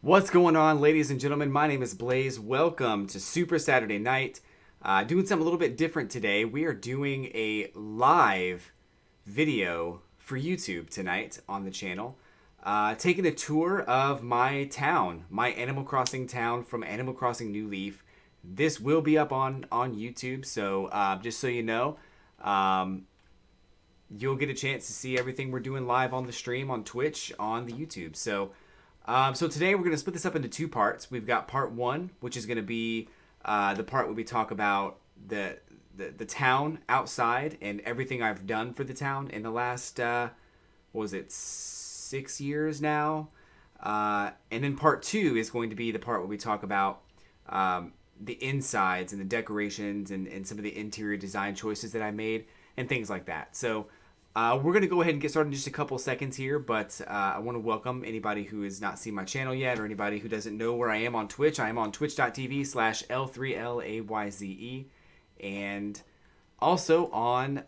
What's going on, ladies and gentlemen? My name is Blaze. Welcome to Super Saturday Night. Doing something a little bit different today. We are doing a live video for YouTube tonight on the channel. Taking a tour of my town, my Animal Crossing town from Animal Crossing New Leaf. This will be up on YouTube, so just so you know, you'll get a chance to see everything we're doing live on the stream, on Twitch, on the YouTube. So today we're going to split this up into two parts. We've got part one, which is going to be the part where we talk about the town outside and everything I've done for the town in the last, 6 years now. And then part two is going to be the part where we talk about the insides and the decorations and some of the interior design choices that I made and things like that. So we're going to go ahead and get started in just a couple seconds here, but I want to welcome anybody who has not seen my channel yet or anybody who doesn't know where I am on Twitch. I am on twitch.tv/L3LAYZE and also on,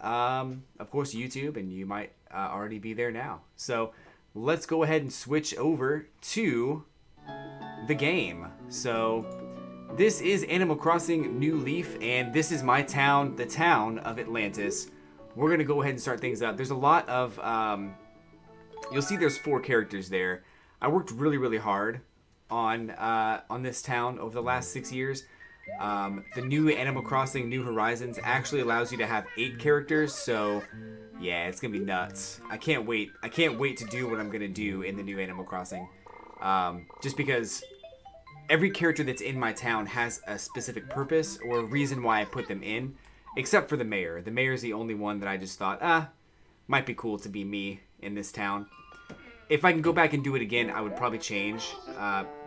of course, YouTube, and you might already be there now. So let's go ahead and switch over to the game. So this is Animal Crossing New Leaf, and this is my town, the town of Atlantis. We're going to go ahead and start things up. There's a lot of, you'll see there's 4 characters there. I worked really, really hard on this town over the last 6 years. The new Animal Crossing New Horizons actually allows you to have 8 characters, so yeah, it's going to be nuts. I can't wait. I can't wait to do what I'm going to do in the new Animal Crossing. Just because every character that's in my town has a specific purpose or a reason why I put them in. Except for the mayor. The mayor's the only one that I just thought, might be cool to be me in this town. If I can go back and do it again, I would probably change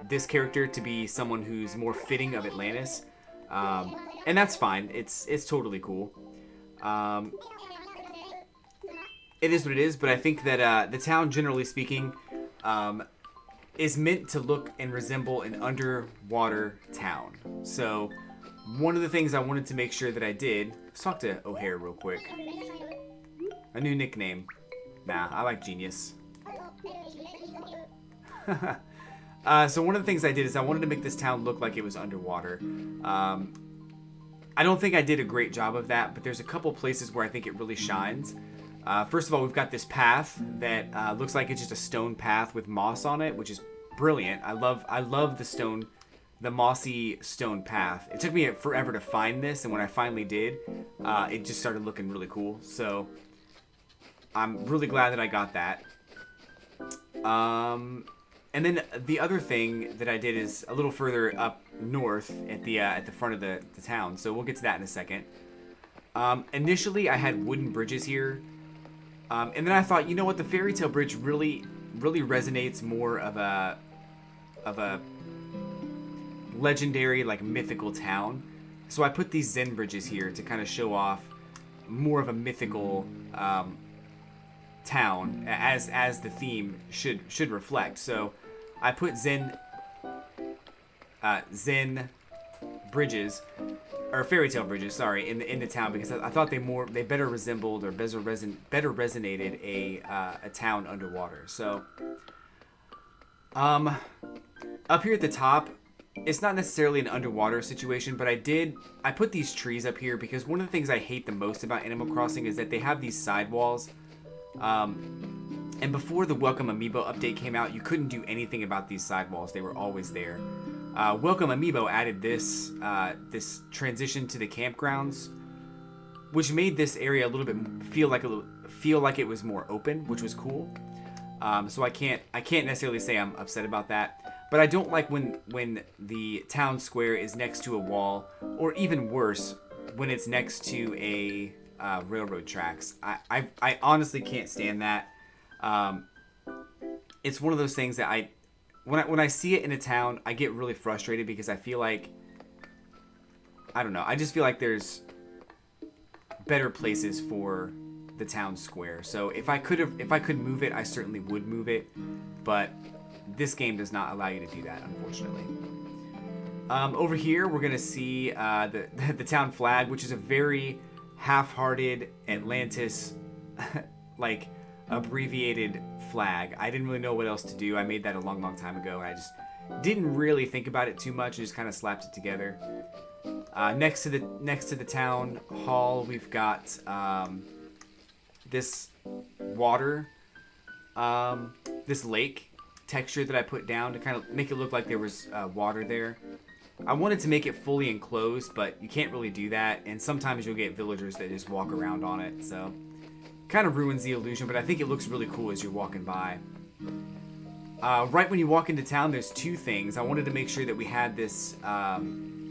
this character to be someone who's more fitting of Atlantis. And that's fine. It's totally cool. It is what it is, but I think that the town, generally speaking, is meant to look and resemble an underwater town. So one of the things I wanted to make sure that I did, let's talk to O'Hare real quick. A new nickname. Nah, I like Genius. So one of the things I did is I wanted to make this town look like it was underwater. I don't think I did a great job of that, but there's a couple places where I think it really shines. First of all, we've got this path that looks like it's just a stone path with moss on it, which is brilliant. I love the mossy stone path. It took me forever to find this, and when I finally did, it just started looking really cool. So I'm really glad that I got that. And then the other thing that I did is a little further up north at the front of the town. So we'll get to that in a second. Initially, I had wooden bridges here, and then I thought, you know what, the fairy tale bridge really resonates more of a legendary, like, mythical town. So I put these Zen bridges here to kind of show off more of a mythical town, as the theme should reflect. So I put Zen bridges, or fairy tale bridges, sorry, in the town, because I thought they better resembled or better resonated a town underwater. So up here at the top, it's not necessarily an underwater situation, but I put these trees up here because one of the things I hate the most about Animal Crossing is that they have these sidewalls. And before the Welcome Amiibo update came out, you couldn't do anything about these sidewalls. They were always there. Welcome Amiibo added this transition to the campgrounds, which made this area a little bit feel like it was more open, which was cool. So I can't necessarily say I'm upset about that. But I don't like when the town square is next to a wall, or even worse, when it's next to a railroad tracks. I honestly can't stand that. It's one of those things that when I see it in a town, I get really frustrated because I feel like, I don't know, I just feel like there's better places for the town square. So if I could move it, I certainly would move it, but this game does not allow you to do that, unfortunately. Over here, we're gonna see the town flag, which is a very half-hearted Atlantis, abbreviated flag. I didn't really know what else to do. I made that a long time ago, and Didn't really think about it too much. I just kind of slapped it together. Next to the town hall, we've got this water, this lake texture that I put down to kind of make it look like there was water there. I wanted to make it fully enclosed, but you can't really do that, and sometimes you'll get villagers that just walk around on it, so kind of ruins the illusion, but I think it looks really cool as you're walking by. Right when you walk into town, there's two things. I wanted to make sure that we had this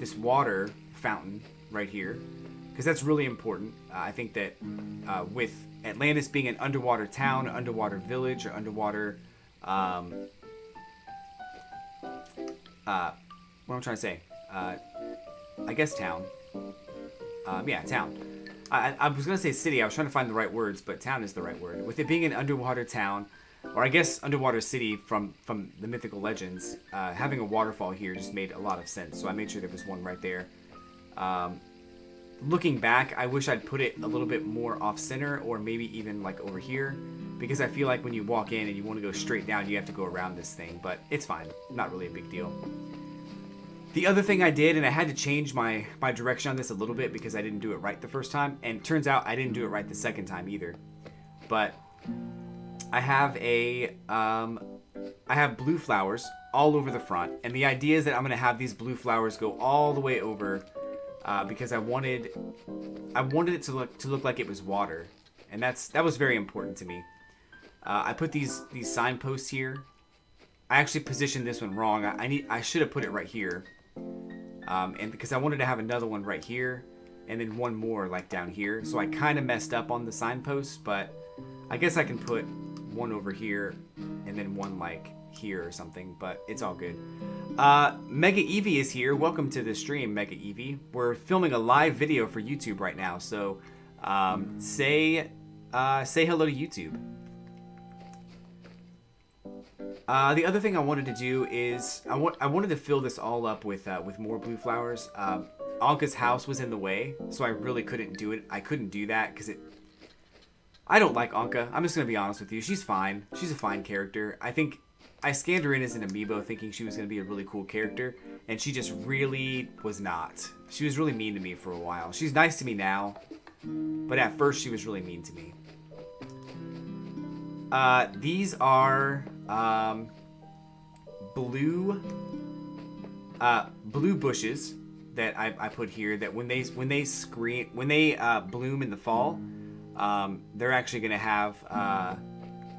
this water fountain right here, because that's really important. I think that with Atlantis being an underwater town, underwater village, or underwater what I'm trying to say, I guess town. Yeah, town. I was going to say city. I was trying to find the right words, but town is the right word. With it being an underwater town, or I guess underwater city from the mythical legends, having a waterfall here just made a lot of sense. So I made sure there was one right there. Looking back, I wish I'd put it a little bit more off center, or maybe even like over here, because I feel like when you walk in and you want to go straight down, you have to go around this thing, but it's fine. Not really a big deal. The other thing I did, and I had to change my direction on this a little bit because I didn't do it right the first time, and it turns out I didn't do it right the second time either. But I have I have blue flowers all over the front, and the idea is that I'm going to have these blue flowers go all the way over because I wanted it to look like it was water, and that was very important to me. I put these signposts here. I actually positioned this one wrong. I should have put it right here. And because I wanted to have another one right here, and then one more like down here. So I kind of messed up on the signposts, but I guess I can put one over here, and then one like here or something, but it's all good. Mega Eevee is here. Welcome to the stream, Mega Eevee. We're filming a live video for YouTube right now, so say hello to YouTube. The other thing I wanted to do is I wanted to fill this all up with more blue flowers. Anka's house was in the way, so I really couldn't do it. I couldn't do that because I don't like Anka. I'm just gonna be honest with you. She's fine. She's a fine character. I think I scanned her in as an amiibo thinking she was gonna be a really cool character, and she just really was not. She was really mean to me for a while. She's nice to me now, but at first she was really mean to me. These are blue bushes that I put here. That when they bloom in the fall, they're actually gonna have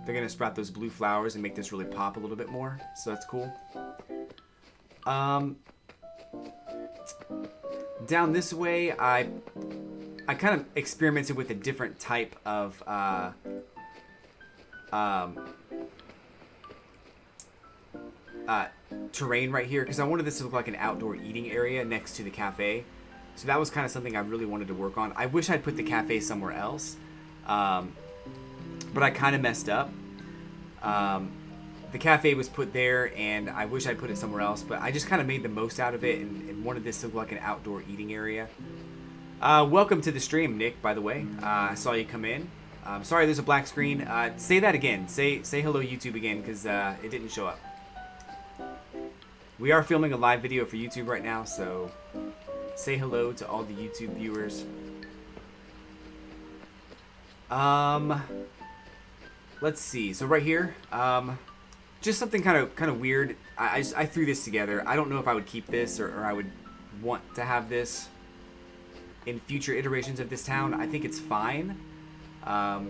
they're gonna sprout those blue flowers and make this really pop a little bit more. So that's cool. Down this way, I kind of experimented with a different type of terrain right here because I wanted this to look like an outdoor eating area next to the cafe. So that was kind of something I really wanted to work on. I wish I'd put the cafe somewhere else, but I kind of messed up. The cafe was put there, and I wish I'd put it somewhere else, but I just kind of made the most out of it and wanted this to look like an outdoor eating area. Welcome to the stream, Nick, by the way. I saw you come in. Sorry, there's a black screen. Say that again. Say hello, YouTube, again, because it didn't show up. We are filming a live video for YouTube right now, so say hello to all the YouTube viewers. Let's see. So right here, just something kind of weird. I threw this together. I don't know if I would keep this or I would want to have this in future iterations of this town. I think it's fine. I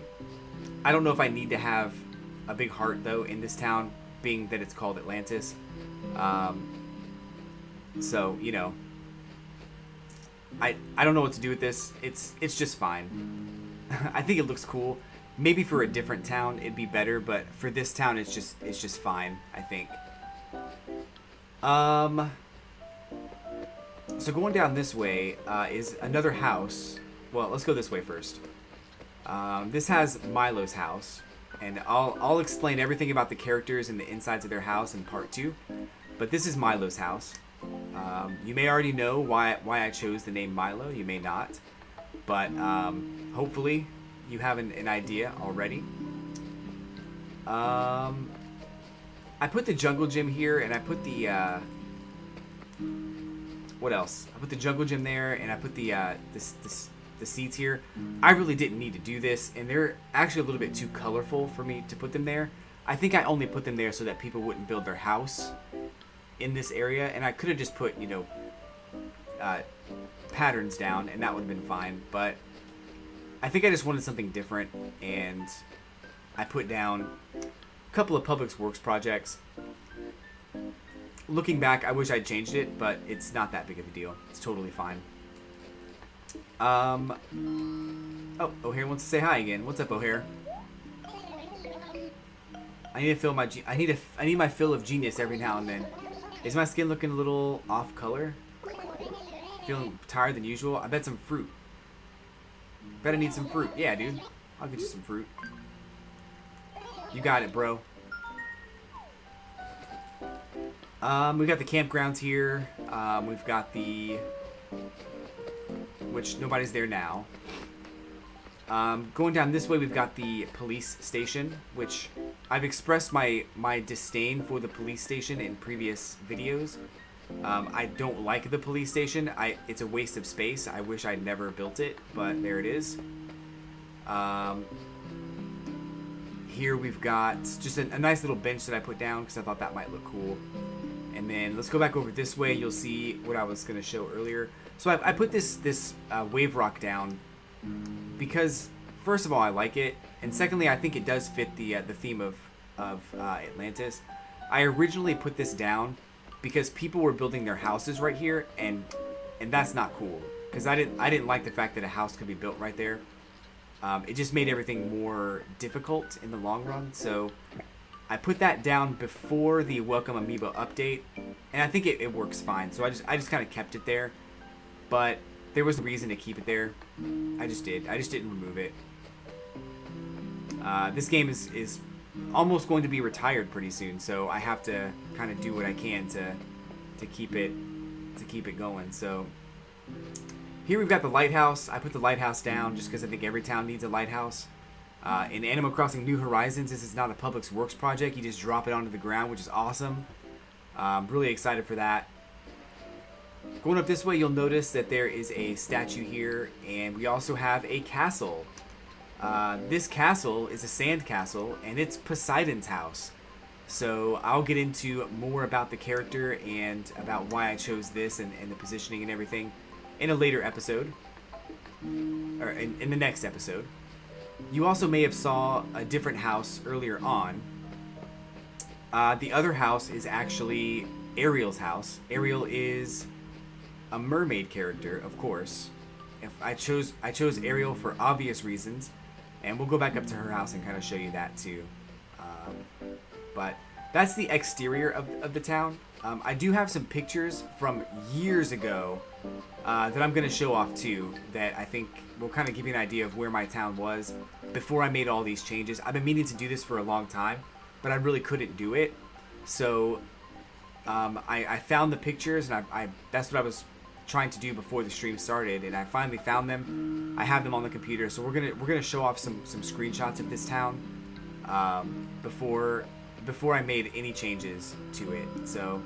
don't know if I need to have a big heart though in this town, being that it's called Atlantis. So you know, I don't know what to do with this. It's just fine. I think it looks cool. Maybe for a different town it'd be better, but for this town it's just fine, I think. So going down this way is another house. Well, let's go this way first. This has Milo's house, and I'll explain everything about the characters and the insides of their house in part 2. But this is Milo's house. You may already know why I chose the name Milo. You may not, but hopefully you have an idea already. I put the jungle gym here, and I put the what else? I put the jungle gym there, and I put the the seats here. I really didn't need to do this, and they're actually a little bit too colorful for me to put them there. I think I only put them there so that people wouldn't build their house in this area, and I could have just put, you know, patterns down, and that would have been fine. But I think I just wanted something different, and I put down a couple of public works projects. Looking back, I wish I'd changed it, but it's not that big of a deal. It's totally fine. Oh, O'Hare wants to say hi again. What's up, O'Hare? I need to fill my I need my fill of genius every now and then. Is my skin looking a little off color? Feeling tired than usual? I bet some fruit. Bet I need some fruit. Yeah, dude. I'll get you some fruit. You got it, bro. We got the campgrounds here. We've got the... which nobody's there now. Going down this way, we've got the police station, which I've expressed my disdain for the police station in previous videos. I don't like the police station. It's a waste of space. I wish I'd never built it, but there it is. Here we've got just a nice little bench that I put down because I thought that might look cool. And then let's go back over this way. You'll see what I was going to show earlier. So I put this wave rock down because, first of all, I like it, and secondly, I think it does fit the theme of Atlantis. I originally put this down because people were building their houses right here, and that's not cool. Because I didn't like the fact that a house could be built right there. It just made everything more difficult in the long run. So I put that down before the Welcome Amiibo update, and I think it works fine. So I just kind of kept it there, but there was a reason to keep it there. I just didn't remove it. This game is almost going to be retired pretty soon, so I have to kind of do what I can to keep it going. So here we've got the lighthouse. I put the lighthouse down just because I think every town needs a lighthouse. In Animal Crossing New Horizons, this is not a public works project. You just drop it onto the ground, which is awesome. I'm really excited for that. Going up this way, you'll notice that there is a statue here, and we also have a castle. This castle is a sand castle, and it's Poseidon's house. So I'll get into more about the character and about why I chose this and the positioning and everything in a later episode, or in the next episode. You also may have saw a different house earlier on. The other house is actually Ariel's house. Ariel is a mermaid character, of course. If I chose Ariel for obvious reasons, and we'll go back up to her house and kind of show you that too. But that's the exterior of the town. I do have some pictures from years ago that I'm going to show off too, that I think will kind of give you an idea of where my town was before I made all these changes. I've been meaning to do this for a long time, but I really couldn't do it. So I found the pictures, and I that's what I was trying to do before the stream started, and I finally found them. I have them on the computer, so we're gonna show off some screenshots of this town before I made any changes to it. So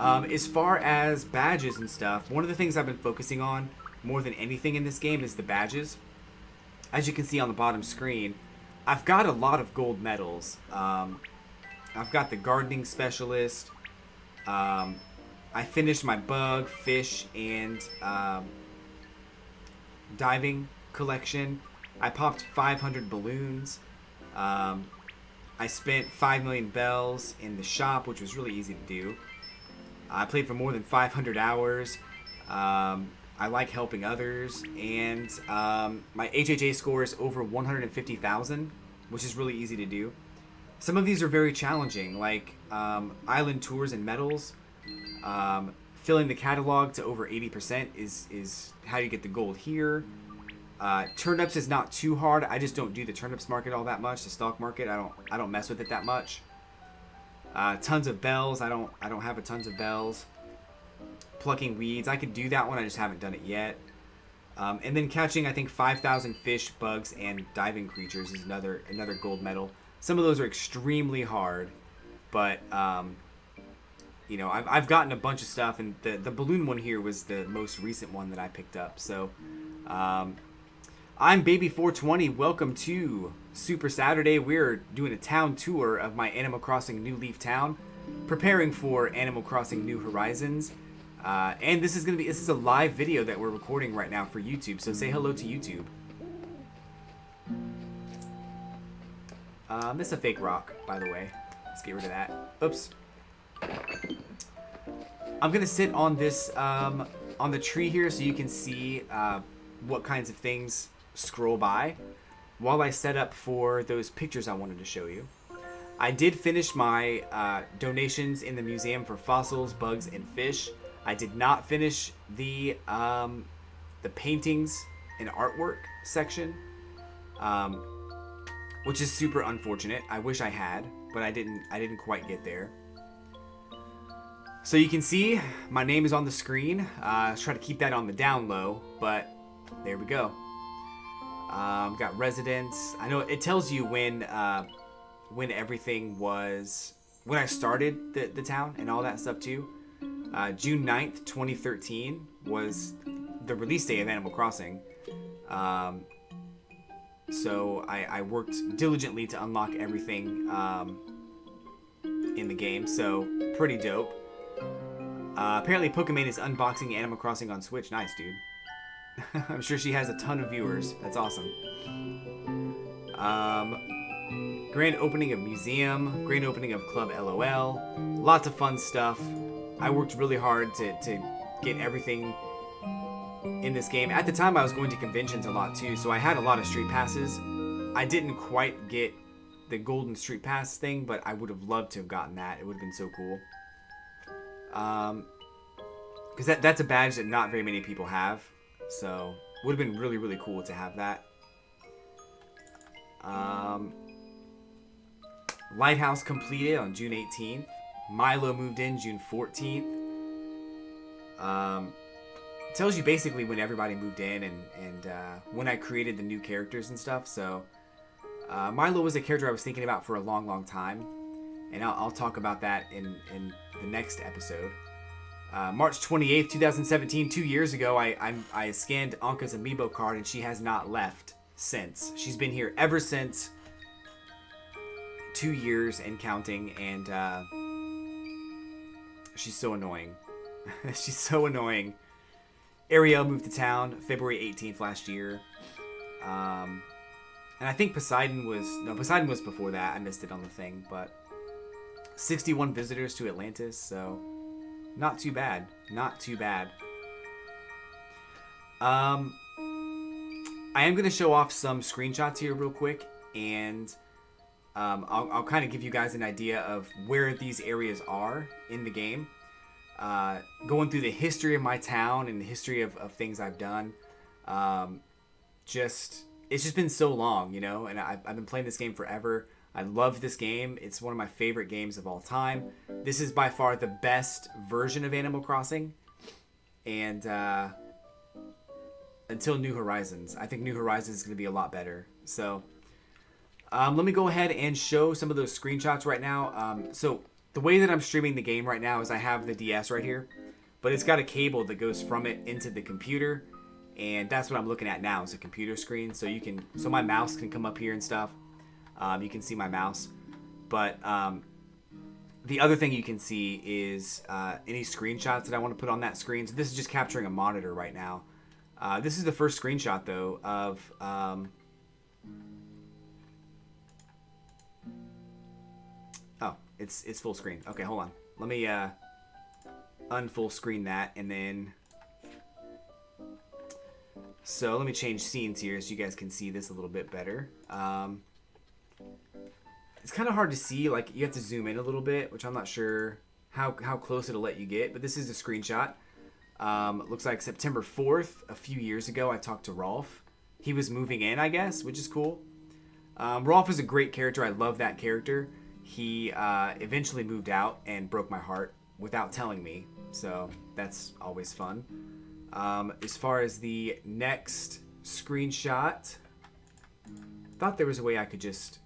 as far as badges and stuff, one of the things I've been focusing on more than anything in this game is the badges. As you can see on the bottom screen, I've got a lot of gold medals. I've got the gardening specialist. I finished my bug, fish, and diving collection. I popped 500 balloons. I spent 5 million bells in the shop, which was really easy to do. I played for more than 500 hours. I like helping others, and my HHA score is over 150,000, which is really easy to do. Some of these are very challenging, like island tours and medals. Filling the catalog to over 80% is how you get the gold here. Turnips is not too hard. I just don't do the turnips market all that much. The stock market, I don't mess with it that much. Tons of bells. I don't have a tons of bells. Plucking weeds, I could do that one. I just haven't done it yet. And then catching, I think 5,000 fish, bugs, and diving creatures is another gold medal. Some of those are extremely hard. But you know, I've gotten a bunch of stuff, and the balloon one here was the most recent one that I picked up. So I'm Baby420. Welcome to Super Saturday. We're doing a town tour of my Animal Crossing New Leaf town, preparing for Animal Crossing New Horizons. And this is a live video that we're recording right now for YouTube. So say hello to YouTube. This is a fake rock, by the way. Let's get rid of that. Oops. I'm gonna sit on this on the tree here so you can see what kinds of things scroll by while I set up for those pictures I wanted to show you. I did finish my donations in the museum for fossils, bugs, and fish. I did not finish the paintings and artwork section, which is super unfortunate. I wish I had, but I didn't quite get there. So you can see my name is on the screen. Let's try to keep that on the down low, but there we go. Got residents. I know it tells you when everything was, when I started the town and all that stuff too. June 9th, 2013 was the release day of Animal Crossing. So I worked diligently to unlock everything in the game, so pretty dope. Apparently Pokemon is unboxing Animal Crossing on Switch. Nice, dude. I'm sure she has a ton of viewers. That's awesome. Grand opening of museum, grand opening of Club LOL. Lots of fun stuff. I worked really hard to get everything in this game. At the time, I was going to conventions a lot too, so I had a lot of street passes. I didn't quite get the golden street pass thing, but I would have loved to have gotten that. It would have been so cool. Because that's a badge that not very many people have, so would have been really, really cool to have that. Lighthouse completed on June 18th. Milo moved in June 14th. It tells you basically when everybody moved in and when I created the new characters and stuff. So Milo was a character I was thinking about for a long, long time, and I'll talk about that in the next episode. March 28th, 2017, 2 years ago, I scanned Anka's amiibo card, and she has not left since. She's been here ever since. 2 years and counting, and she's so annoying. She's so annoying. Ariel moved to town February 18th last year. And I think Poseidon was before that. I missed it on the thing, but 61 visitors to Atlantis, so not too bad. Not too bad. I am going to show off some screenshots here real quick, and I'll kind of give you guys an idea of where these areas are in the game. Going through the history of my town and the history of things I've done. It's just been so long, you know, and I've been playing this game forever. I love this game. It's one of my favorite games of all time. This is by far the best version of Animal Crossing. And until New Horizons. I think New Horizons is going to be a lot better. So let me go ahead and show some of those screenshots right now. So the way that I'm streaming the game right now is I have the DS right here, but it's got a cable that goes from it into the computer, and that's what I'm looking at now is a computer screen. So my mouse can come up here and stuff. You can see my mouse, but the other thing you can see is any screenshots that I want to put on that screen. So this is just capturing a monitor right now. This is the first screenshot though of It's full screen. Okay, hold on. Let me unfull screen that, and then so let me change scenes here so you guys can see this a little bit better. It's kind of hard to see, like you have to zoom in a little bit, which I'm not sure how close it'll let you get, but this is a screenshot. It looks like September 4th, a few years ago, I talked to Rolf. He was moving in, I guess, which is cool. Rolf is a great character. I love that character. He eventually moved out and broke my heart without telling me, so that's always fun. As far as the next screenshot, thought there was a way I could just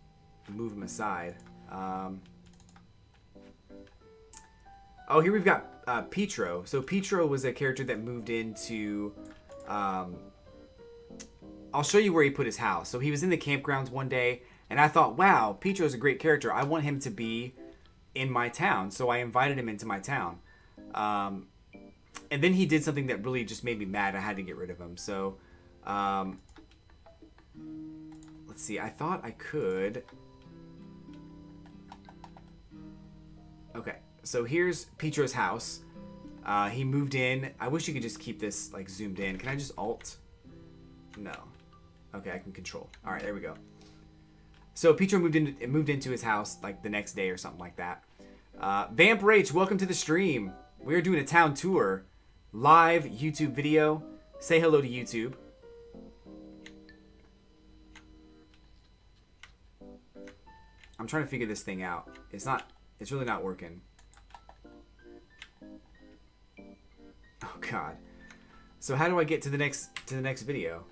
move him aside. Oh, here we've got Pietro. So Pietro was a character that moved into... I'll show you where he put his house. So he was in the campgrounds one day, and I thought, wow, Pietro's a great character. I want him to be in my town. So I invited him into my town. And then he did something that really just made me mad. I had to get rid of him. So, let's see. I thought I could... Okay, so here's Pietro's house. He moved in. I wish you could just keep this like zoomed in. Can I just alt? No. Okay, I can control. All right, there we go. So Pietro moved into his house like the next day or something like that. Vamp Rach, welcome to the stream. We are doing a town tour, live YouTube video. Say hello to YouTube. I'm trying to figure this thing out. It's really not working. Oh God. So how do I get to the next video?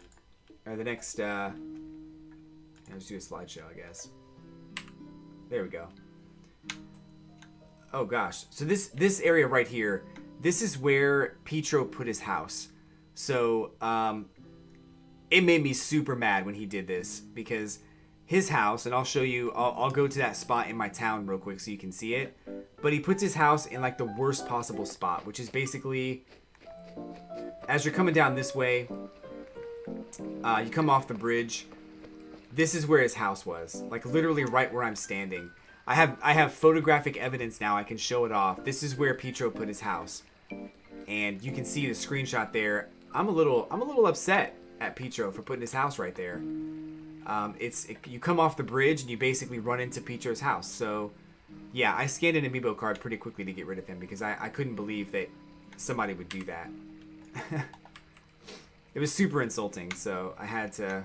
Or the next I'll just do a slideshow, I guess. There we go. Oh gosh. So this area right here, this is where Pietro put his house. So it made me super mad when he did this, because his house, and I'll show you, I'll go to that spot in my town real quick so you can see it. But he puts his house in like the worst possible spot, which is basically, as you're coming down this way, you come off the bridge. This is where his house was, like literally right where I'm standing. I have photographic evidence now. I can show it off. This is where Pietro put his house, and you can see the screenshot there. I'm a little upset at Pietro for putting his house right there. You come off the bridge and you basically run into Pietro's house. So yeah, I scanned an amiibo card pretty quickly to get rid of him, because I couldn't believe that somebody would do that. It was super insulting, so I had to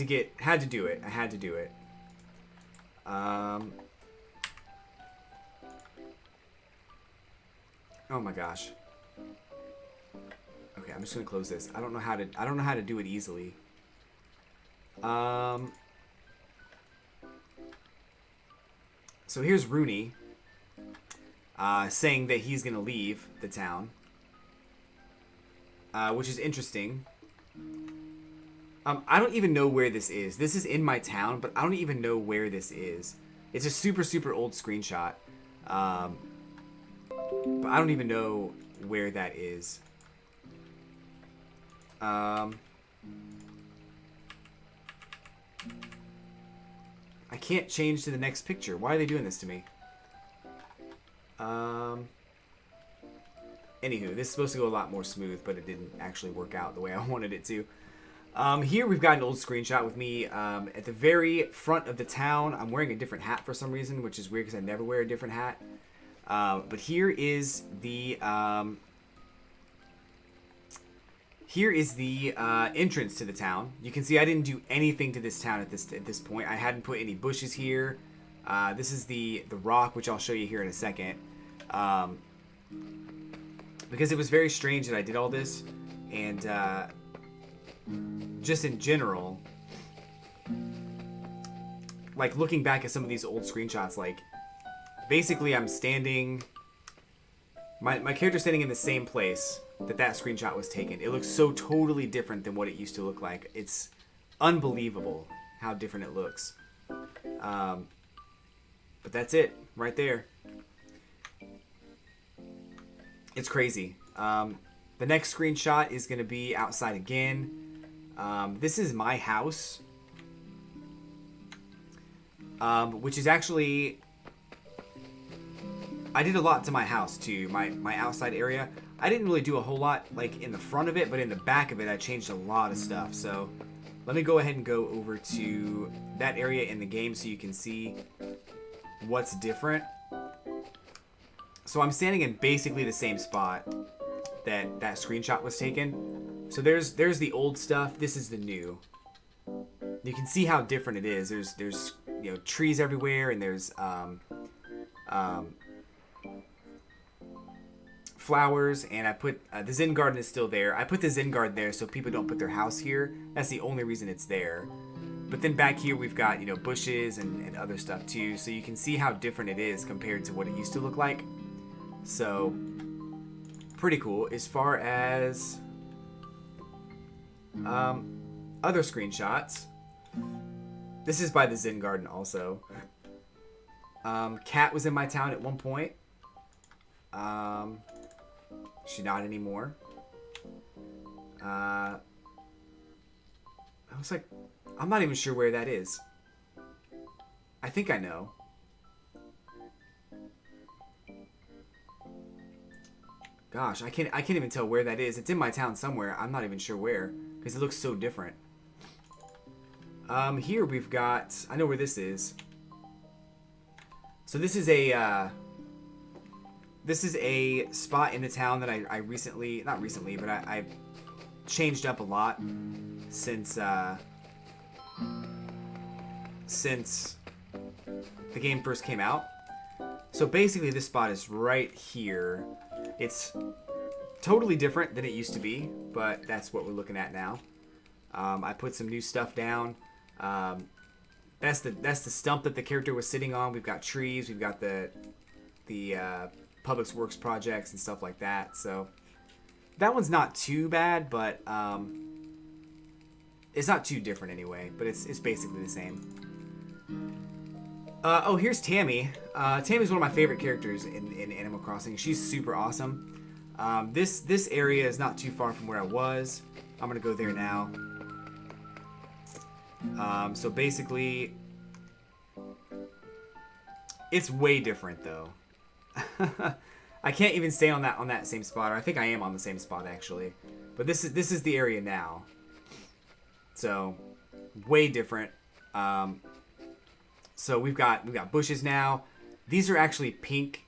do it. I had to do it. Oh my gosh. Okay, I'm just gonna close this. I don't know how to do it easily. So here's Rooney saying that he's gonna leave the town, which is interesting. I don't even know where this is. This is in my town, but I don't even know where this is. It's a super old screenshot, but I don't even know where that is. I can't change to the next picture. Why are they doing this to me? Anywho, this is supposed to go a lot more smooth, but it didn't actually work out the way I wanted it to. Here we've got an old screenshot with me at the very front of the town. I'm wearing a different hat for some reason, which is weird because I never wear a different hat. But here is the entrance to the town. You can see I didn't do anything to this town at this point. I hadn't put any bushes here. This is the rock, which I'll show you here in a second. Because it was very strange that I did all this, and just in general, like looking back at some of these old screenshots, like basically I'm standing, my character's standing in the same place that screenshot was taken. It looks so totally different than what it used to look like. It's unbelievable how different it looks. But that's it right there. It's crazy. The next screenshot is going to be outside again. This is my house, which is actually, I did a lot to my house too, my outside area. I didn't really do a whole lot like in the front of it, but in the back of it I changed a lot of stuff. So let me go ahead and go over to that area in the game so you can see what's different. So I'm standing in basically the same spot that screenshot was taken. So there's the old stuff. This is the new. You can see how different it is. There's trees everywhere, and there's flowers, and I put the Zen garden is still there. I put the Zen garden there so people don't put their house here. That's the only reason it's there. But then back here we've got, you know, bushes and other stuff too, so you can see how different it is compared to what it used to look like. So, pretty cool. As far as other screenshots, this is by the Zen Garden also. Cat was in my town at one point. She's not anymore. I was like, I'm not even sure where that is. I think I know. Gosh, I can't even tell where that is. It's in my town somewhere. I'm not even sure where, because it looks so different. Here we've got, I know where this is. So this is a spot in the town that I recently, not recently, but I've changed up a lot since the game first came out. So basically this spot is right here. It's totally different than it used to be, but that's what we're looking at now. I put some new stuff down. That's the stump that the character was sitting on. We've got trees. We've got the public works projects and stuff like that. So that one's not too bad, but it's not too different anyway. But it's basically the same. Oh, here's Tammy. Tammy's one of my favorite characters in Animal Crossing. She's super awesome. This area is not too far from where I was. I'm gonna go there now. So basically, it's way different though. I can't even stay on that same spot, or I think I am on the same spot actually. But this is the area now. So way different. So we've got bushes now. These are actually pink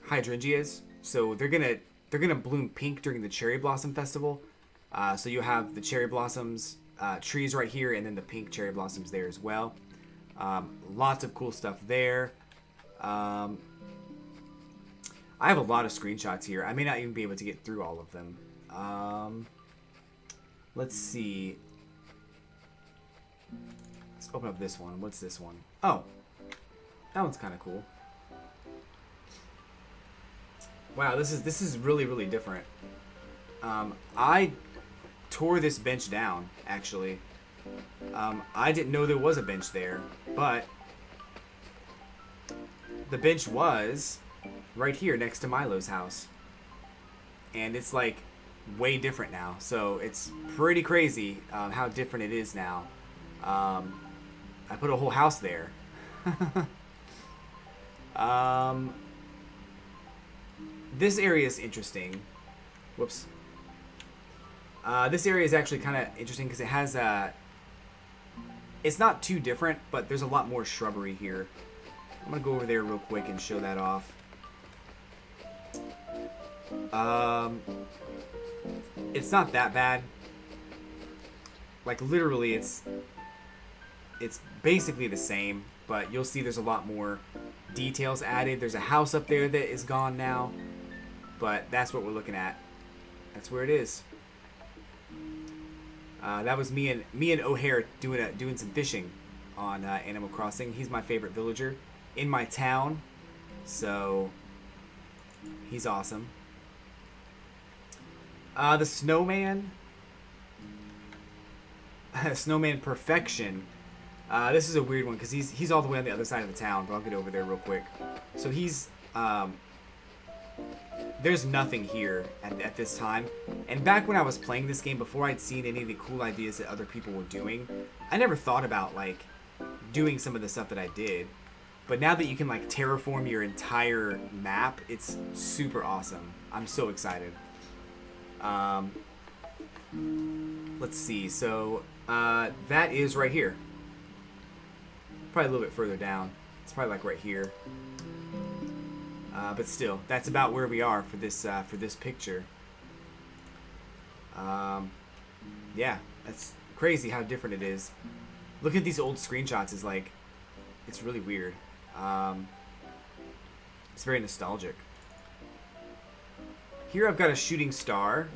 hydrangeas. So they're gonna bloom pink during the Cherry Blossom Festival. So you have the cherry blossoms trees right here, and then the pink cherry blossoms there as well. Lots of cool stuff there. I have a lot of screenshots here. I may not even be able to get through all of them. Let's see. Let's open up this one. What's this one? Oh, that one's kind of cool. Wow, this is really, really different. I tore this bench down, actually. I didn't know there was a bench there, but the bench was right here next to Milo's house. And it's like way different now. So it's pretty crazy how different it is now. I put a whole house there. This area is interesting. Whoops. This area is actually kind of interesting because it has it's not too different, but there's a lot more shrubbery here. I'm gonna go over there real quick and show that off. It's not that bad. Like literally, it's basically the same, but you'll see there's a lot more details added. There's a house up there that is gone now, but that's what we're looking at. That's where it is. That was me and O'Hare doing some fishing on Animal Crossing. He's my favorite villager in my town, so he's awesome. The Snowman, Snowman Perfection. This is a weird one because he's all the way on the other side of the town, but I'll get over there real quick. So he's there's nothing here at this time. And back when I was playing this game, before I'd seen any of the cool ideas that other people were doing, I never thought about like doing some of the stuff that I did. But now that you can like terraform your entire map, it's super awesome. I'm so excited. Let's see. So that is right here. Probably a little bit further down. It's probably like right here. But still, that's about where we are for this picture. Yeah, that's crazy how different it is. Looking at these old screenshots is like, it's really weird. It's very nostalgic. Here I've got a shooting star.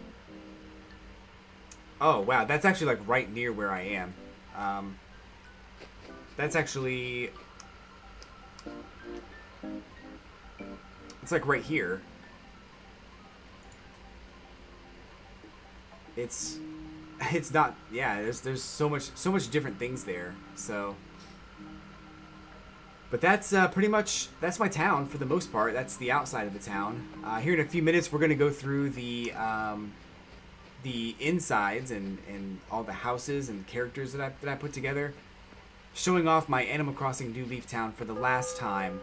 Oh wow, that's actually like right near where I am. That's actually... It's like right here. It's not... Yeah, there's so much different things there. So... But that's pretty much, that's my town for the most part. That's the outside of the town. Here in a few minutes, we're going to go through the insides and all the houses and characters that I put together, showing off my Animal Crossing New Leaf town for the last time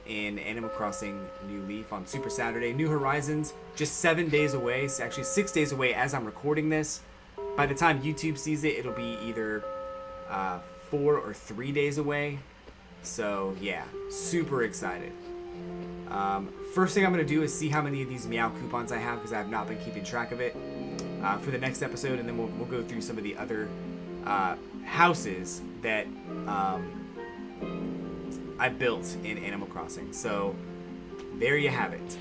in Animal Crossing New Leaf on Super Saturday. New Horizons, just 7 days away. It's actually 6 days away as I'm recording this. By the time YouTube sees it, it'll be either 4 or 3 days away. So yeah, super excited. First thing I'm going to do is see how many of these Meow coupons I have, because I have not been keeping track of it, for the next episode, and then we'll go through some of the other houses that I built in Animal Crossing. So there you have it.